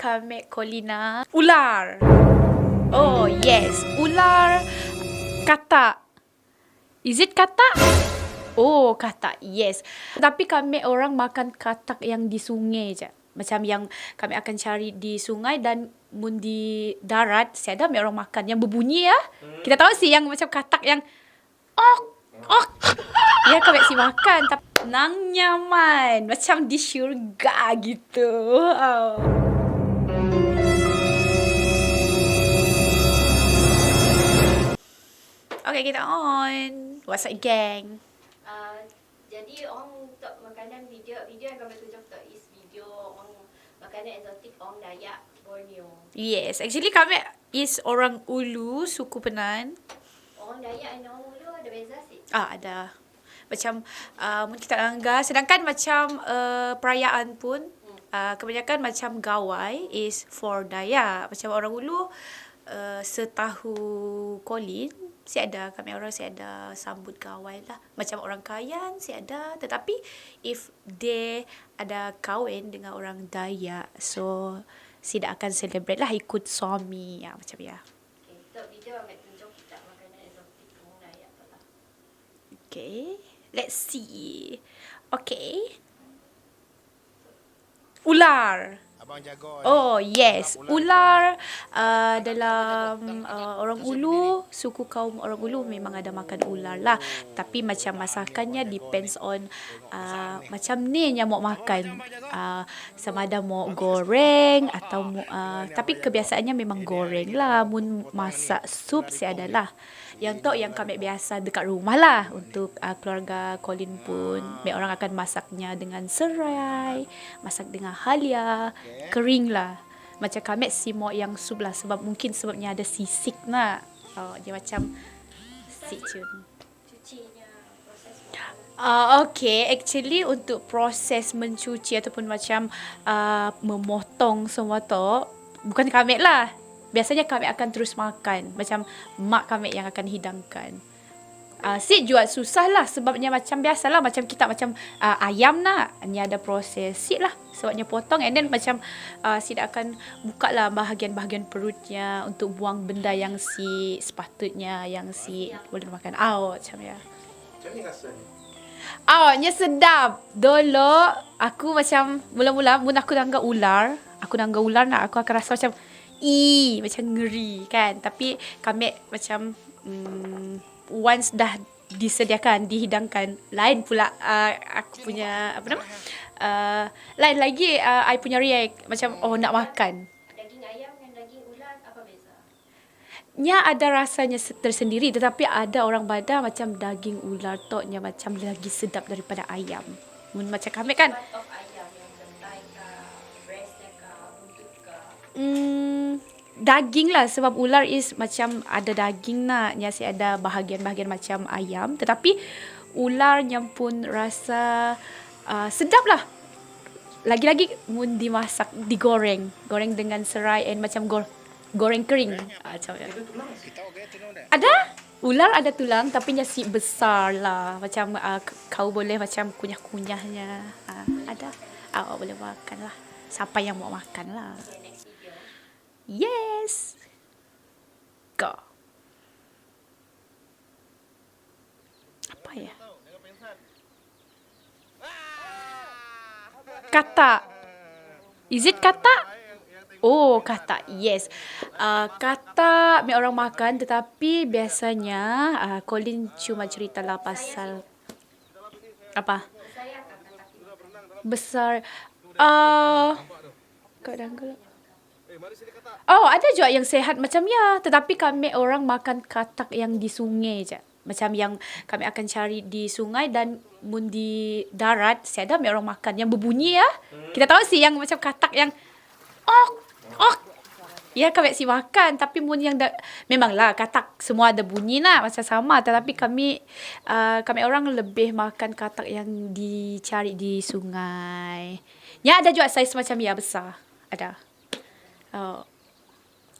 kami Kolina. Ular. Oh, yes. Ular. Katak. Is it katak? Oh, katak. Yes. Tapi kami orang makan katak yang di sungai je. Macam yang kami akan cari di sungai dan mun di darat, saya ada orang makan yang berbunyi ya. Kita tahu sih yang macam katak yang ok, ok. Ya, kami si makan. Tapi nang nyaman. Macam di syurga gitu. Oh. Okay, kita on. What's up, gang? Jadi orang untuk makanan video yang kami tunjuk tu is video orang makanan eksotik orang Dayak Borneo. Yes, actually kami is orang Ulu, suku Penan. Orang Dayak dan orang Ulu ada beza sih. Ada. Macam mungkin kita langgar. Sedangkan macam perayaan pun kebanyakan macam gawai is for Dayak. Macam orang Ulu setahu Colin si ada, kami orang si ada sambut gawai lah. Macam orang Kayan si ada. Tetapi if they ada kahwin dengan orang Dayak, so si dah akan celebrate lah ikut suami ya, macam ya. Okay, untuk video kami tunjuk kita makanan eksotik orang Dayak tu lah. Okay, let's see. Okay. Ular. Abang jaga. Oh, yes. Ular dalam orang Ulu, suku kaum orang Ulu memang ada makan ular lah. Tapi macam masakannya depends on macam ni yang mau makan. Sama ada mau goreng atau tapi kebiasaannya memang goreng lah. Mun masak sup si adalah. Yang tu yang kami biasa dekat rumah lah. Untuk keluarga Colin pun, orang akan masaknya dengan serai, masak dengan halia, kering lah. Macam kami simok yang sup lah. Sebab mungkin sebabnya ada sisik nak. Oh, dia macam sicun. Cucinya proses Okay, actually untuk proses mencuci ataupun macam memotong semua tu, bukan kami lah. Biasanya kami akan terus makan. Macam mak kami yang akan hidangkan. Sit juga susah lah. Sebabnya macam biasalah. Macam kita macam ayam nak. Ni ada proses. Sit lah. Sebabnya potong. And then macam Sit akan buka lah bahagian-bahagian perutnya. Untuk buang benda yang si sepatutnya. Yang si boleh makan. Macam ya. Macam ni rasanya. Nya sedap. Dulu aku macam mula-mula mun aku nangga ular. Aku nangga ular nak. Aku akan rasa macam macam ngeri kan. Tapi kami macam once dah disediakan, dihidangkan, lain pula aku punya apa nama? Lain lagi I punya react macam nak makan. daging ayam dengan daging ular apa beza? Nya ada rasanya tersendiri, tetapi ada orang bada macam daging ular tu nya macam lagi sedap daripada ayam. Macam kami kan Part of ayam yang lentai kah, breastnya kah, buntut kah? Daging lah, sebab ular is macam ada daging nak, nya si ada bahagian-bahagian macam ayam, tetapi ularnya pun rasa sedap lah. Lagi-lagi mun dimasak, digoreng dengan serai and macam goreng kering. Macam ya. Ada ular ada tulang tapi nya si besar lah. Macam kau boleh macam kunyah-kunyahnya. Ada. Boleh makan lah. Siapa yang mau makan lah. Okay, next video. Yes. Go. Apa ya? Katak. Is it katak? Oh, katak. Yes. Katak orang makan, tetapi biasanya Colin cuma ceritalah pasal apa? Saya akan katakan Besar. Kadang-kadang. Ada juga yang sehat macam ya. Tetapi kami orang makan katak yang di sungai je. Macam yang kami akan cari di sungai dan mun di darat, saya ada orang makan yang berbunyi ya. Kita tahu sih yang macam katak yang ok, ok. Ya, kami si makan. Tapi mun yang memanglah katak semua ada bunyi nak macam sama. Tetapi kami orang lebih makan katak yang dicari di sungai. Ya, ada juga saiz macam ya besar. Ada.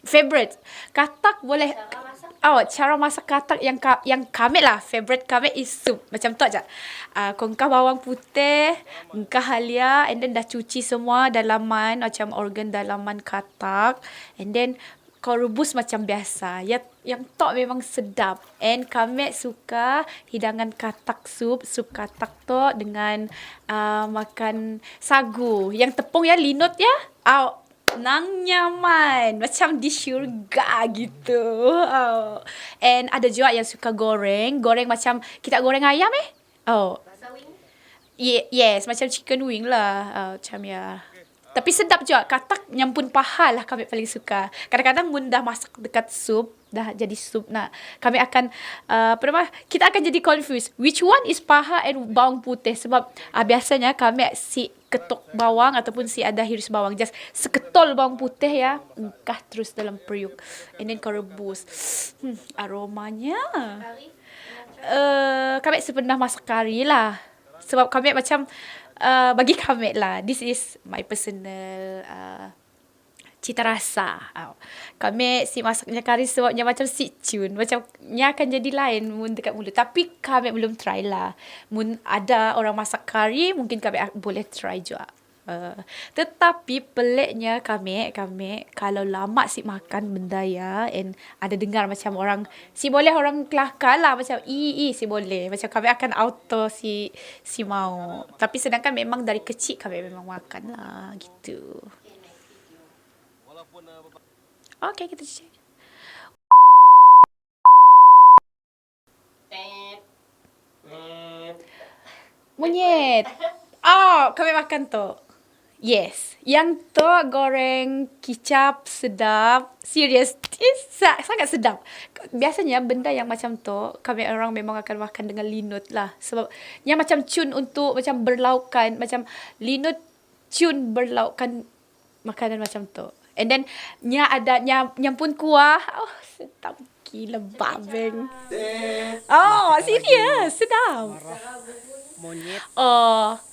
Favorite. Katak boleh. Cara masak? Cara masak katak yang kami lah. Favorite kami is soup. Macam tu aja. Kongkah bawang putih, engkah halia, and then dah cuci semua dalaman, macam organ dalaman katak. And then kau rebus macam biasa. Yang tok memang sedap. And kami suka hidangan katak sup katak tok dengan makan sagu. Yang tepung ya, linut ya. Nang nyaman. Macam di syurga gitu. And ada juga yang suka goreng. Goreng macam kita goreng ayam Rasa wing? Yes, macam chicken wing lah. Macam ya. Tapi sedap juga. Katak nyampun paha lah kami paling suka. Kadang-kadang mun dah masak dekat sup, dah jadi sup nak. Kami akan, kita akan jadi confused. Which one is paha and bawang putih? Sebab biasanya kami si ketuk bawang ataupun si ada hiris bawang. Just seketol bawang putih ya. Engkah terus dalam periuk. And then kau rebus. Aromanya. Kari? Kami pernah masak kari lah. Sebab kami macam, bagi kami lah, this is my personal cita rasa. Kami si masaknya kari sebabnya macam si cun. Macam nya akan jadi lain mun dekat mulut. Tapi kami belum try lah. Mun ada orang masak kari, mungkin kami boleh try juga. Tetapi peliknya kami kalau lama si makan benda ya, and ada dengar macam orang si boleh orang kelakar lah macam si boleh, macam kami akan auto si mau. Tapi sedangkan memang dari kecil kami memang makan lah gitu. Okay, kita check. Monyet. Kami makan tu. Yes. Yang tu goreng kicap sedap. Serius. Sangat sedap. Biasanya benda yang macam tu, kami orang memang akan makan dengan linut lah. Sebab yang macam cun untuk macam berlaukan. Macam linut cun berlaukan makanan macam tu. And then, yang pun kuah. Sedap gila babeng. Serius. Sedap. Monyet.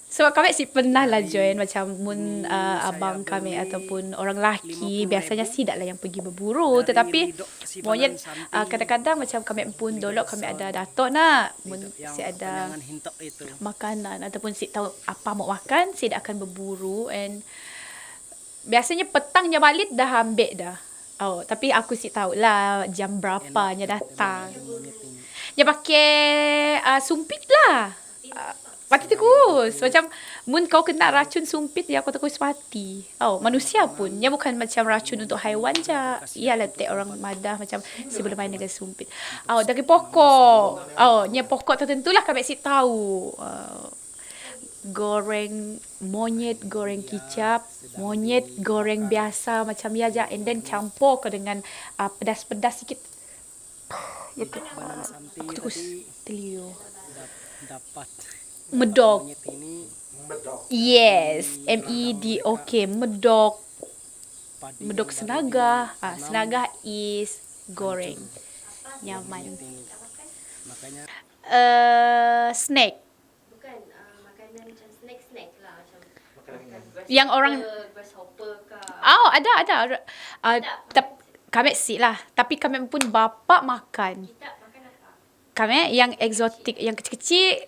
Sebab kami pernah lah join macam mun abang kami ataupun orang lelaki biasanya tidak lah yang pergi berburu, tetapi monyet kadang-kadang macam kami pun dulu kami ada datuk nak mun si ada makanan ataupun si tahu apa mau makan, si dah akan berburu, and biasanya petangnya balik dah ambil dah. Tapi aku tahu lah jam berapanya datang. Dia pakai sumpit lah. Mati tekus. Macam mun kau kena racun sumpit, dia aku tekus mati. Manusia pun. Dia bukan macam racun untuk haiwan je. Ia letak orang madah macam sebelum main dengan sumpit. Dari pokok. Nya pokok tertentu lah kami tahu. Goreng monyet, goreng kicap, monyet goreng biasa macam ya je, and then campur ke dengan pedas-pedas sikit. Itu. Aku terus telio. Dapat. Medok. Monyet ini Yes, MEDOK, medok. Medok senaga. Senaga is goreng. Nyaman. makanya Snack. Bukan makanan macam snack lah. Macam Yang orang grasshopper ke. ada. Kami lah. Tapi kami pun bapa makan. Kita makan apa? Kami yang eksotik, yang kecil-kecil.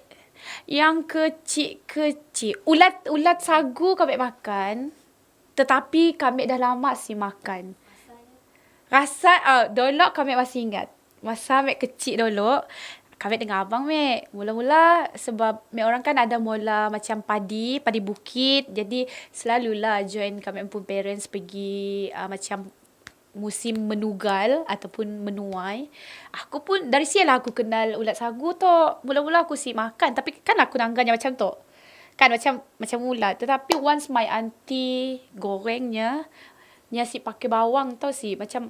Yang kecil-kecil. Ulat sagu kami makan. Tetapi kami dah lama makan. Rasa, dulu kami masih ingat. Masa kami kecil dulu, kami dengan abang mula-mula sebab orang kan ada mula macam padi bukit. Jadi selalulah join kami pun parents pergi macam musim menugal ataupun menuai. Aku pun dari sialah aku kenal ulat sagu tu. Mula-mula aku makan, tapi kan aku nangganya macam tu. Kan macam ulat. Tetapi once my auntie gorengnya, nya pakai bawang tau macam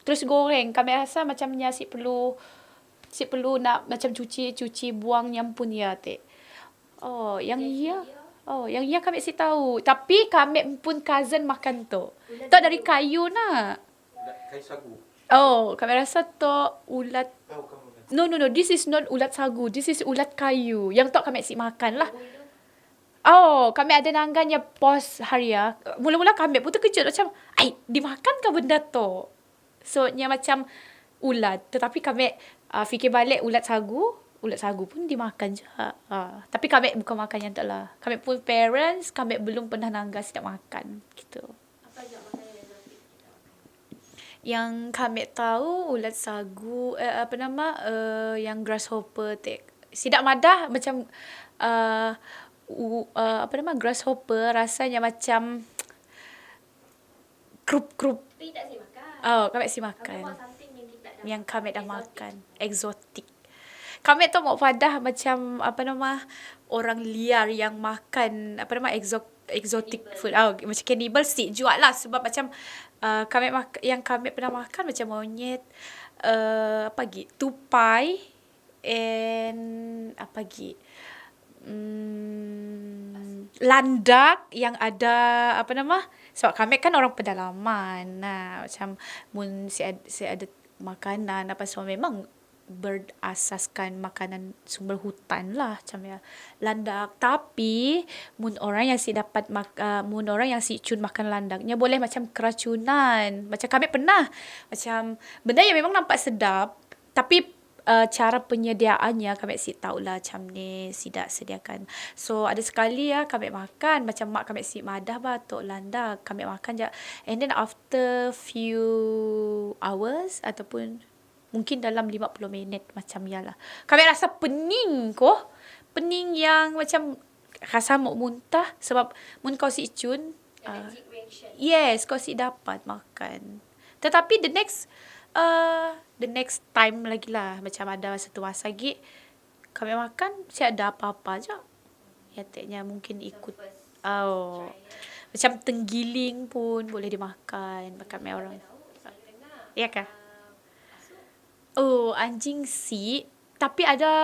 terus goreng. Kami rasa macam nya perlu nak macam cuci buang nyampun ya te. Yang kami tahu. Tapi kami pun cousin makan tu. Tu dari kayu nak. Kayu sagu. Kami rasa tu ulat. No. This is not ulat sagu. This is ulat kayu. Yang tu kami makan lah. Kami ada nangganya pos haria. Mula-mula kami pun terkejut macam, dimakan ke benda tu? So nya macam ulat. Tetapi kami fikir balik ulat sagu pun dimakan je. Tapi kami bukan makan yang tak lah. Kami pun parents, kami belum pernah nanggas tidak makan. Gitu. Apa je makanan eksotik kita makan? Yang kami tahu ulat sagu, yang grasshopper sidak madah macam grasshopper rasanya macam krup. Tapi tak si makan. Oh, kami si Kami makan. buat something yang kita dah Yang kami dah exotic. makan. Exotic. Kami tu mau padah macam orang liar yang makan exotic Cannibal. food. Macam cannibal sih jual lah sebab macam yang kami pernah makan macam monyet, tupai and apa lagi? Landak yang ada sebab kami kan orang pedalaman. Macam mun saya ada makanan semua memang berdasaskan makanan sumber hutan lah macam ya landak. Tapi mun orang yang cun makan landaknya boleh macam keracunan. Macam kami pernah macam benda yang memang nampak sedap tapi cara penyediaannya kami tahulah macam ni tidak sediakan. So ada sekali kami makan macam mak kami madah batuk landak kami makan je, and then after few hours ataupun mungkin dalam 50 minit macam lah. Kami rasa pening yang macam rasa mau muntah sebab mun kau si cun Allergic reaction. yes, kau si dapat makan. Tetapi the next time lagi lah macam ada satu masa lagi kami makan saya ada apa-apa je. Katanya mungkin ikut First oh try. macam tenggiling pun boleh dimakan kami orang. Tahu, selalu dengar. Ya kah? Masuk. Oh, anjing si. Tapi ada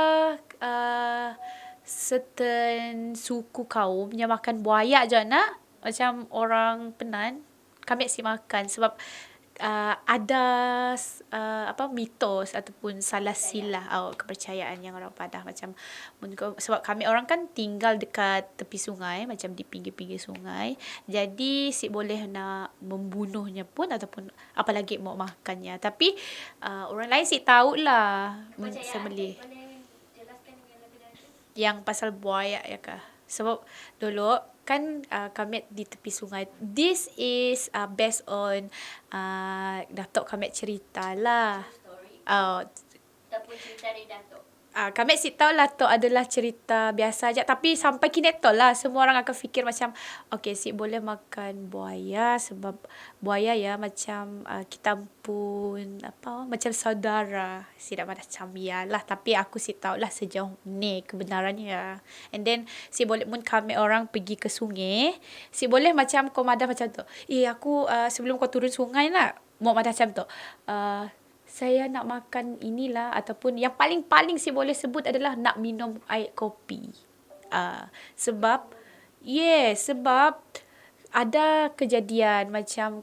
certain suku kaum yang makan buaya je nak. Macam orang Penan. Kami si makan sebab ada mitos ataupun salah silah kepercayaan yang orang Padah macam sebab kami orang kan tinggal dekat tepi sungai macam di pinggir-pinggir sungai, jadi si boleh nak membunuhnya pun ataupun apalagi mau makannya. Tapi orang lain si tahulah sembelih Boleh jelaskan dengan lebih lanjut? yang pasal buaya ya kah. Sebab dulu kan kami di tepi sungai. This is based on Datuk kami cerita lah. Story. Ataupun cerita dari Datuk. Kami si tahu lah tu adalah cerita biasa je. Tapi sampai kini tu lah semua orang akan fikir macam okay si boleh makan buaya sebab buaya ya macam kita pun macam saudara. Si dah macam ya lah. Tapi aku si tahu lah sejauh ni kebenarannya. And then si boleh pun kami orang pergi ke sungai. Si boleh macam kau madah macam tu. Aku sebelum kau turun sungai nak mau madah macam tu. Saya nak makan inilah ataupun yang paling si boleh sebut adalah nak minum air kopi. Sebab ada kejadian macam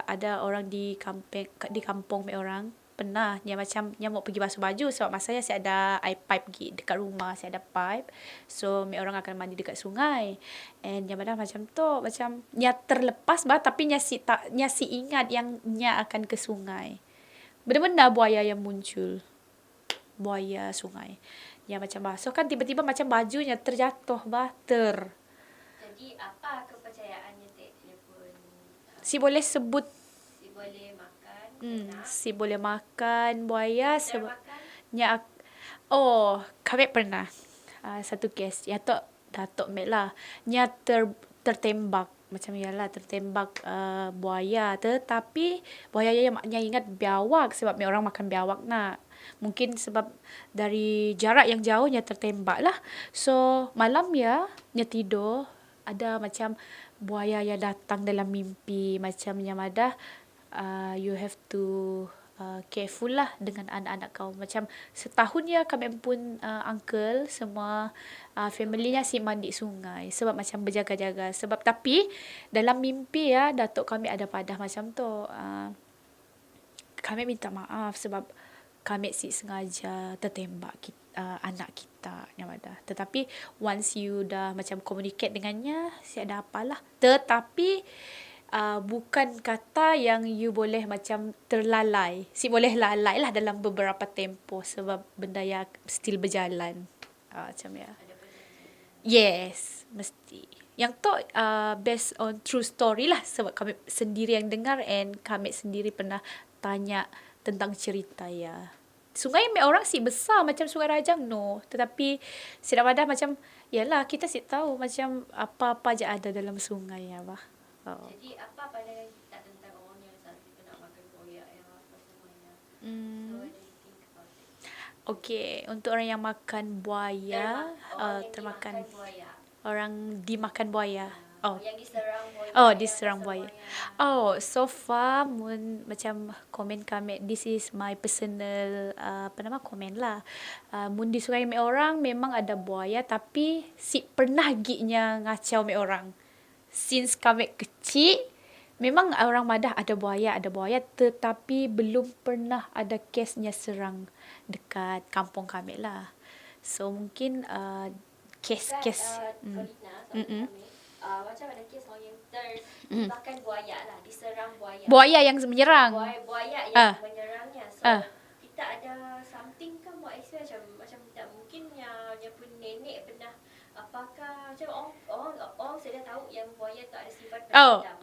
ada orang di kampung orang pernah dia macam dia mau pergi basuh baju sebab masa saya ada air pipe dekat rumah, saya ada pipe. So orang akan mandi dekat sungai. And dia macam tu macam nya terlepas tapi nya si ingat yang nya akan ke sungai. Benar-benar buaya yang muncul. Buaya sungai. Yang macam basuh kan tiba-tiba macam bajunya terjatuh bater. Jadi apa kepercayaannya dia pun Si boleh sebut si boleh makan si boleh makan buaya sebab makan kami pernah satu kes ya Datuk Mek lah nya tertembak macam tertembak buaya tetapi buaya yang maknya ingat biawak sebab orang makan biawak nak. Mungkin sebab dari jarak yang jauhnya tertembak lah. So malam nya tidur ada macam buaya yang datang dalam mimpi macam yang ada you have to careful lah dengan anak-anak kau. Macam setahun ya kami pun uncle semua family-nya si mandi sungai sebab macam berjaga-jaga. Sebab tapi dalam mimpi Datuk kami ada padah macam tu. Kami minta maaf sebab kami si sengaja tertembak anak kita yang ada. Tetapi once you dah macam communicate dengannya, si ada apalah. Tetapi bukan kata yang you boleh macam terlalai. Si boleh lalai lah dalam beberapa tempoh sebab benda yang still berjalan. Macam ya. Yes, mesti. Yang tu based on true story lah sebab kami sendiri yang dengar and kami sendiri pernah tanya tentang cerita ya. Sungai mek orang si besar macam Sungai Rajang no, tetapi Sirap Madah macam yalah kita si tahu macam apa-apa je ada dalam sungai ya bah. Jadi apa pandangan kita tentang orang yang selalu nak makan koyak yang apa semuanya? So what do you think about it? Okey, untuk orang yang makan buaya, Orang yang termakan dimakan buaya. orang dimakan buaya. Oh. Yang diserang buaya. Oh, yang diserang rasa buaya. Oh, so far macam komen kami, this is my personal komen lah. Mun di sungai mek orang memang ada buaya tapi si pernah ginya ngacau mek orang. Since kami kecil memang orang Madah ada buaya tetapi belum pernah ada kesnya serang dekat kampung kami lah. So mungkin kes-kes macam ada kes orang yang makan buaya lah, diserang buaya. buaya yang menyerang. Buaya yang menyerangnya. So kita ada something kan buat experience macam tak mungkin yang pun nenek pernah apakah macam orang sudah tahu yang buaya tak ada sifat pendam.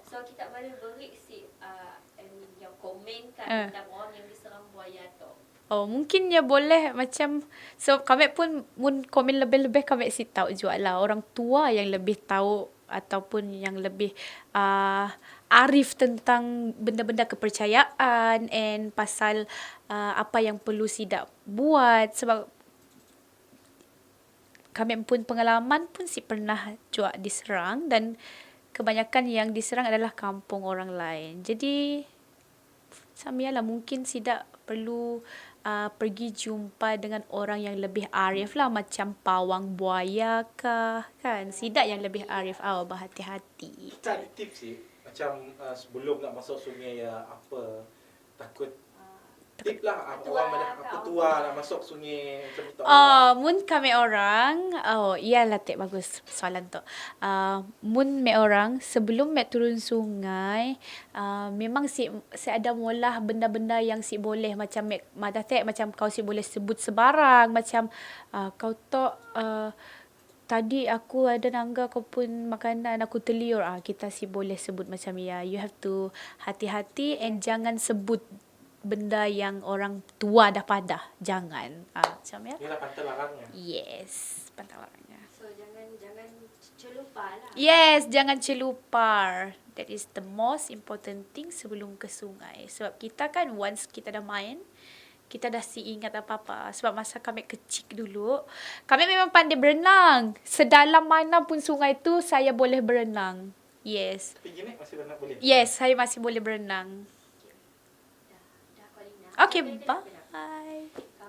So kita boleh beri yang komenkan tentang orang yang diserang buaya tu. Oh, mungkin ya boleh macam so kami pun mun komen lebih-lebih kami si tahu jual lah orang tua yang lebih tahu ataupun yang lebih arif tentang benda-benda kepercayaan and pasal apa yang perlu sidak buat sebab kami pun pengalaman pun si pernah juga diserang dan kebanyakan yang diserang adalah kampung orang lain. Jadi samialah mungkin sidak perlu pergi jumpa dengan orang yang lebih arif lah macam pawang buaya kah kan sidak yang lebih arif berhati-hati. Kita ada tips sih. Macam sebelum nak masuk sungai apa takut tip lah orang mana petua nak masuk sungai macam tu. Mun kami orang, iyalah tek bagus soalan tu. Mun mek orang sebelum mek turun sungai, memang si ada molah benda-benda yang si boleh macam mek Madah tek macam kau si boleh sebut sebarang macam kau tok tadi aku ada nangga kau pun makanan aku terliur kita si boleh sebut macam ya you have to hati-hati and jangan sebut benda yang orang tua dah padah. Jangan. Macam ya. Inilah pantang larangnya. Yes, pantang larangnya. So jangan celupar lah. Yes, jangan celupar. That is the most important thing sebelum ke sungai. Sebab kita kan once kita dah main, kita dah si ingat apa-apa. Sebab masa kami kecil dulu, kami memang pandai berenang. Sedalam mana pun sungai tu, saya boleh berenang. Yes. Tapi gini masih berenang boleh? Yes, saya masih boleh berenang. Dah Colina. Okay, Sampai bye. kenapa?